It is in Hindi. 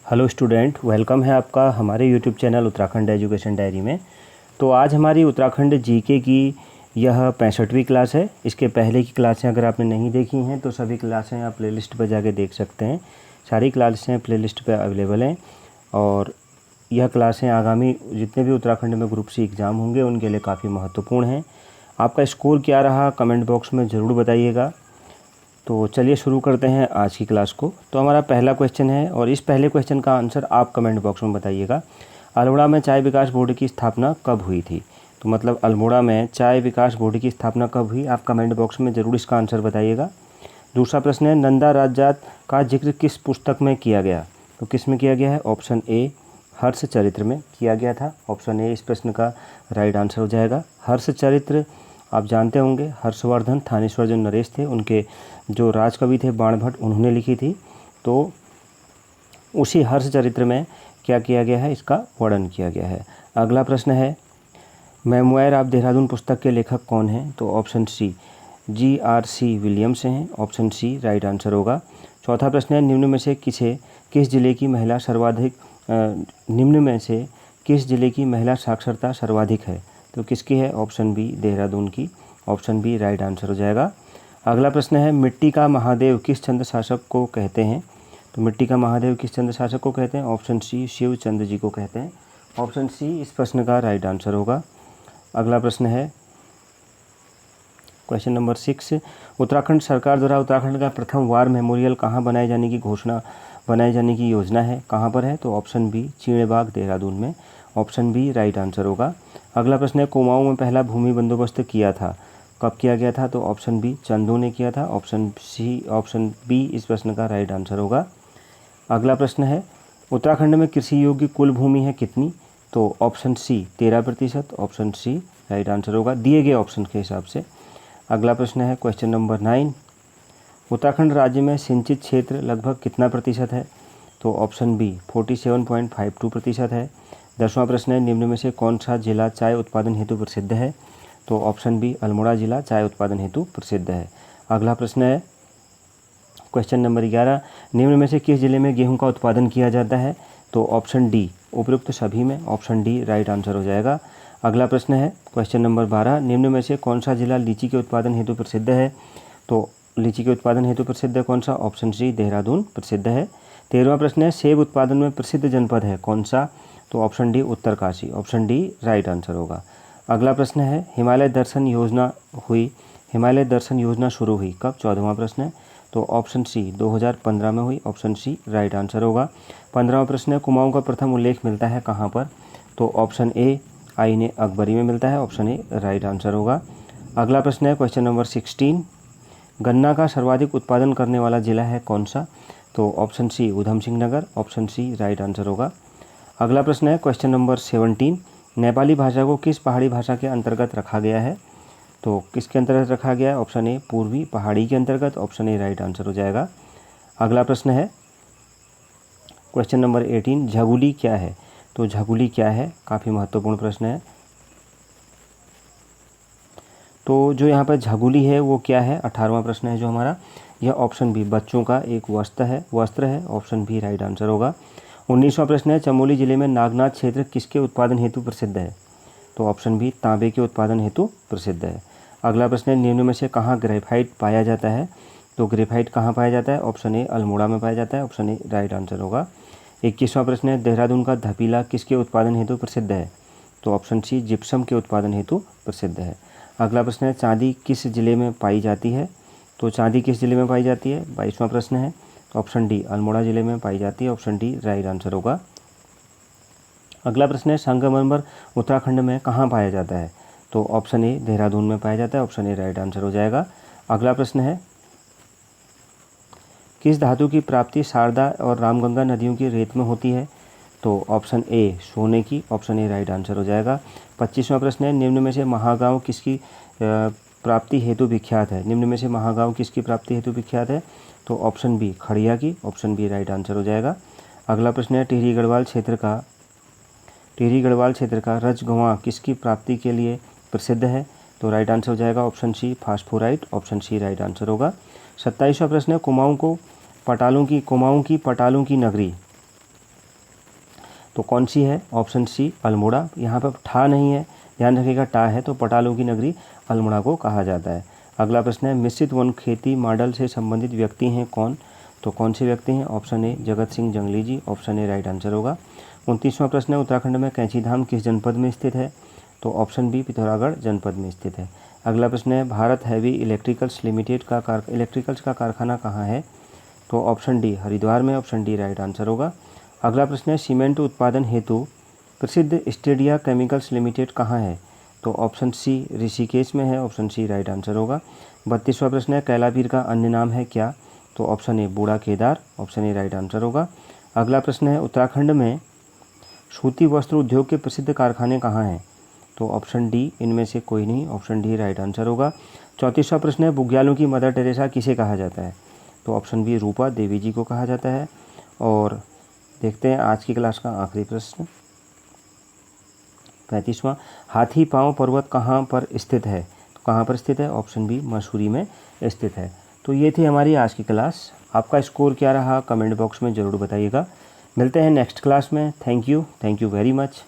हेलो स्टूडेंट, वेलकम है आपका हमारे YouTube channel Uttarakhand education diary में। तो आज हमारी उत्तराखंड जीके की यह 65वीं क्लास है। इसके पहले की क्लासें अगर आपने नहीं देखी हैं तो सभी क्लासें आप प्लेलिस्ट पर जाके देख सकते हैं। सारी क्लासें प्लेलिस्ट पर अवेलेबल हैं और यह क्लासें आगामी जितने भी उत्तराखंड में ग्रुप सी एग्ज़ाम होंगे उनके लिए काफ़ी महत्वपूर्ण हैं। आपका स्कोर क्या रहा कमेंट बॉक्स में ज़रूर बताइएगा। तो चलिए शुरू करते हैं आज की क्लास को। तो हमारा पहला क्वेश्चन है और इस पहले क्वेश्चन का आंसर आप कमेंट बॉक्स में बताइएगा। अल्मोड़ा में चाय विकास बोर्ड की स्थापना कब हुई थी? तो मतलब अल्मोड़ा में चाय विकास बोर्ड की स्थापना कब हुई, आप कमेंट बॉक्स में ज़रूर इसका आंसर बताइएगा। दूसरा प्रश्न है, नंदा राजजात का जिक्र किस पुस्तक में किया गया? तो किस में किया गया है? ऑप्शन ए हर्षचरित्र में किया गया था। ऑप्शन ए इस प्रश्न का राइट आंसर हो जाएगा। हर्षचरित्र आप जानते होंगे, हर्षवर्धन थानेश्वर जो नरेश थे उनके जो राजकवि थे बाणभट्ट, उन्होंने लिखी थी। तो उसी हर्षचरित्र में क्या किया गया है, इसका वर्णन किया गया है। अगला प्रश्न है, मेमोयर ऑफ देहरादून पुस्तक के लेखक कौन हैं? तो ऑप्शन सी GRC विलियम्स हैं। ऑप्शन सी राइट आंसर होगा। चौथा प्रश्न है, निम्न में से किस जिले की महिला साक्षरता सर्वाधिक है? तो किसकी है? ऑप्शन बी देहरादून की। ऑप्शन बी राइट आंसर हो जाएगा। अगला प्रश्न है, मिट्टी का महादेव किस चंद्र शासक को कहते हैं? तो मिट्टी का महादेव किस चंद्र शासक को कहते हैं? ऑप्शन सी शिव चंद्र जी को कहते हैं। ऑप्शन सी इस प्रश्न का राइट आंसर होगा। अगला प्रश्न है क्वेश्चन नंबर 6, उत्तराखंड सरकार द्वारा उत्तराखंड का प्रथम वार मेमोरियल कहाँ बनाए जाने की योजना है? कहाँ पर है? तो ऑप्शन बी चीणबाग देहरादून में। ऑप्शन बी राइट आंसर होगा। अगला प्रश्न है, कुमाऊं में पहला भूमि बंदोबस्त किया था, कब किया गया था? तो ऑप्शन बी चंदू ने किया था। ऑप्शन बी इस प्रश्न का राइट आंसर होगा। अगला प्रश्न है, उत्तराखंड में कृषि योग्य कुल भूमि है कितनी? तो option C 13%। Option C right answer होगा दिए गए ऑप्शन के हिसाब से। अगला प्रश्न है क्वेश्चन नंबर 9, उत्तराखंड राज्य में सिंचित क्षेत्र लगभग कितना प्रतिशत है? तो ऑप्शन बी 47.52% है। 10वां प्रश्न है, निम्न में से कौन सा जिला चाय उत्पादन हेतु प्रसिद्ध है? तो ऑप्शन बी अल्मोड़ा जिला चाय उत्पादन हेतु प्रसिद्ध है। अगला प्रश्न है क्वेश्चन नंबर 11, निम्न में से किस जिले में गेहूं का उत्पादन किया जाता है? तो ऑप्शन डी उपयुक्त सभी में। ऑप्शन डी राइट आंसर हो जाएगा। अगला प्रश्न है क्वेश्चन नंबर 12, निम्न में से कौन सा जिला लीची के उत्पादन हेतु प्रसिद्ध है? तो लीची के उत्पादन हेतु प्रसिद्ध है कौन सा? ऑप्शन सी देहरादून प्रसिद्ध है। 13वां प्रश्न है, सेब उत्पादन में प्रसिद्ध जनपद है कौन सा? तो option D Uttarkashi. Option D right answer होगा। अगला प्रश्न है, हिमालय दर्शन योजना शुरू हुई कब? 14वां प्रश्न है। तो ऑप्शन सी 2015 में हुई। ऑप्शन सी राइट आंसर होगा। 15वां प्रश्न है, कुमाऊं का प्रथम उल्लेख मिलता है कहाँ पर? तो ऑप्शन ए आईने अकबरी में मिलता है। ऑप्शन ए राइट आंसर होगा। अगला प्रश्न है क्वेश्चन नंबर 16, गन्ना का सर्वाधिक उत्पादन करने वाला जिला है कौन सा? तो ऑप्शन सी Udham Singh Nagar. Option C right answer होगा। अगला प्रश्न है क्वेश्चन नंबर 17, नेपाली भाषा को किस पहाड़ी भाषा के अंतर्गत रखा गया है? तो किसके अंतर्गत रखा गया है? ऑप्शन ए पूर्वी पहाड़ी के अंतर्गत। ऑप्शन ए राइट आंसर हो जाएगा। अगला प्रश्न है क्वेश्चन नंबर 18, झगुली क्या है? तो झगुली क्या है? काफ़ी महत्वपूर्ण प्रश्न है। तो जो यहाँ पर झगुली है वो क्या है? 18वां प्रश्न है जो हमारा, यह ऑप्शन बी बच्चों का एक वस्त्र है। ऑप्शन बी राइट आंसर होगा। 19वां प्रश्न है, चमोली जिले में नागनाथ क्षेत्र किसके उत्पादन हेतु प्रसिद्ध है? तो ऑप्शन बी तांबे के उत्पादन हेतु प्रसिद्ध है। अगला प्रश्न है, निम्न में से कहाँ ग्रेफाइट पाया जाता है? तो ग्रेफाइट कहाँ पाया जाता है? ऑप्शन ए अल्मोड़ा में पाया जाता है। ऑप्शन ए राइट आंसर होगा। 21वां प्रश्न है, देहरादून का धपीला किसके उत्पादन हेतु प्रसिद्ध है? तो ऑप्शन सी जिप्सम के उत्पादन हेतु प्रसिद्ध है। अगला प्रश्न है, चांदी किस जिले में पाई जाती है? तो चांदी किस जिले में पाई जाती है? 22वां प्रश्न है। ऑप्शन डी अल्मोड़ा जिले में पाई जाती है। ऑप्शन डी राइट आंसर होगा। अगला प्रश्न है, संगमरमर उत्तराखंड में कहाँ पाया जाता है? तो ऑप्शन ए देहरादून में पाया जाता है। ऑप्शन ए राइट आंसर हो जाएगा। अगला प्रश्न है, किस धातु की प्राप्ति शारदा और रामगंगा नदियों की रेत में होती है? तो ऑप्शन ए सोने की। ऑप्शन ए राइट आंसर हो जाएगा। 25वां प्रश्न है, निम्न में से महागांव किसकी प्राप्ति हेतु विख्यात है? निम्न में से महागांव किसकी प्राप्ति हेतु विख्यात है? तो ऑप्शन बी खड़िया की। ऑप्शन बी राइट आंसर हो जाएगा। अगला प्रश्न है, टिहरी गढ़वाल क्षेत्र का रजगवां किसकी प्राप्ति के लिए प्रसिद्ध है? तो राइट आंसर हो जाएगा option C phosphorite. Option C right answer होगा। 27वां प्रश्न है, कुमाऊं की पटालों की नगरी तो कौन सी है? Option C Almora. यहाँ पर ठा नहीं है, ध्यान रखिएगा, टा है तो पटालों की नगरी अल्मोड़ा को कहा जाता है। अगला प्रश्न है मिश्रित वन खेती मॉडल से संबंधित व्यक्ति हैं कौन? तो कौन से व्यक्ति हैं? ऑप्शन ए जगत सिंह जंगली जी, ऑप्शन ए राइट आंसर होगा। 29वां प्रश्न है उत्तराखंड में कैंचीधाम किस जनपद में स्थित है? तो ऑप्शन बी पिथौरागढ़ जनपद में स्थित है। अगला प्रश्न है भारत हैवी इलेक्ट्रिकल्स लिमिटेड का इलेक्ट्रिकल्स का कारखाना कहाँ है? तो ऑप्शन डी हरिद्वार में, ऑप्शन डी राइट आंसर होगा। अगला प्रश्न है सीमेंट उत्पादन हेतु प्रसिद्ध स्टेडिया केमिकल्स लिमिटेड कहाँ है? तो ऑप्शन सी ऋषिकेश में है, ऑप्शन सी राइट आंसर होगा। 32वां प्रश्न है कैलापीर का अन्य नाम है क्या? तो ऑप्शन ए बूढ़ा Kedar, option A right answer होगा। अगला प्रश्न है उत्तराखंड में सूती वस्त्र उद्योग के प्रसिद्ध कारखाने कहाँ हैं? तो ऑप्शन डी इनमें से कोई नहीं, ऑप्शन डी राइट आंसर होगा। 34वां प्रश्न है बुग्यालों की मदर टेरेसा किसे कहा जाता है? तो ऑप्शन बी रूपा देवी जी को कहा जाता है। और देखते हैं आज की क्लास का आखिरी प्रश्न 35वां, हाथी पांव पर्वत कहाँ पर स्थित है? तो कहाँ पर स्थित है? ऑप्शन बी मसूरी में स्थित है। तो ये थी हमारी आज की क्लास। आपका स्कोर क्या रहा कमेंट बॉक्स में ज़रूर बताइएगा। मिलते हैं नेक्स्ट क्लास में। Thank you very much.